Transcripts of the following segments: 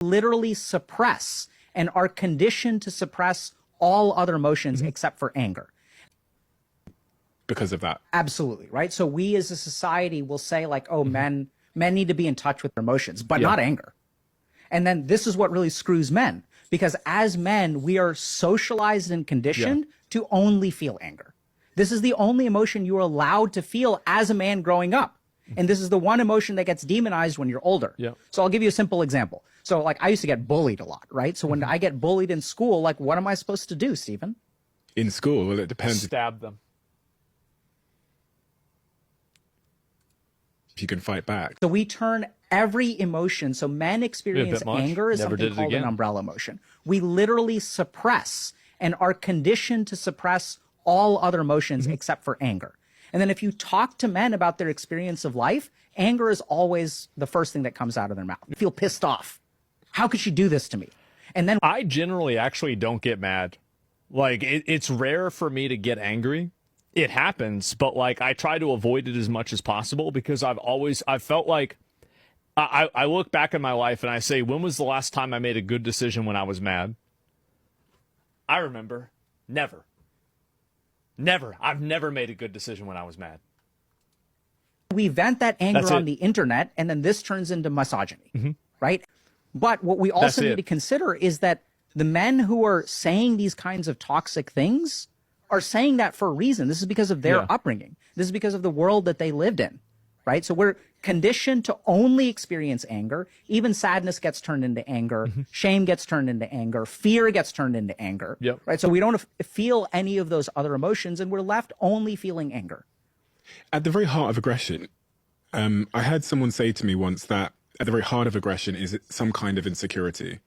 literally suppress and are conditioned to suppress all other emotions except for anger. Because of that. Absolutely, right? So we as a society will say like, oh, men need to be in touch with their emotions, but not anger. And then this is what really screws men, because as men, we are socialized and conditioned to only feel anger. This is the only emotion you are allowed to feel as a man growing up. And this is the one emotion that gets demonized when you're older. So I'll give you a simple example. So like I used to get bullied a lot, right? So when I get bullied in school, like what am I supposed to do, Stephen? In school? Well, it depends. Stab them. If you can fight back. So we turn every emotion. So men experience anger as something called an umbrella emotion. We literally suppress and are conditioned to suppress all other emotions except for anger. And then if you talk to men about their experience of life, anger is always the first thing that comes out of their mouth. You feel pissed off. How could she do this to me? And then I generally actually don't get mad. Like it's rare for me to get angry. It happens, but like I try to avoid it as much as possible because I've felt like I look back in my life and I say, when was the last time I made a good decision when I was mad? I remember. Never. I've never made a good decision when I was mad. We vent that anger on the internet, and then this turns into misogyny, right? But what we also need to consider is that the men who are saying these kinds of toxic things are saying that for a reason. This is because of their upbringing. This is because of the world that they lived in, right? So we're conditioned to only experience anger. Even sadness gets turned into anger. Shame gets turned into anger. Fear gets turned into anger, right? So we don't feel any of those other emotions, and we're left only feeling anger. At the very heart of aggression, I heard someone say to me once that at the very heart of aggression is some kind of insecurity.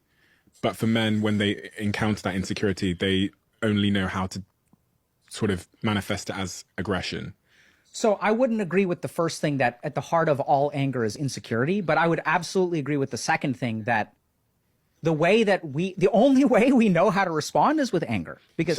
But for men, when they encounter that insecurity, they only know how to sort of manifest it as aggression. So I wouldn't agree with the first thing, that at the heart of all anger is insecurity, but I would absolutely agree with the second thing, that the only way we know how to respond is with anger, because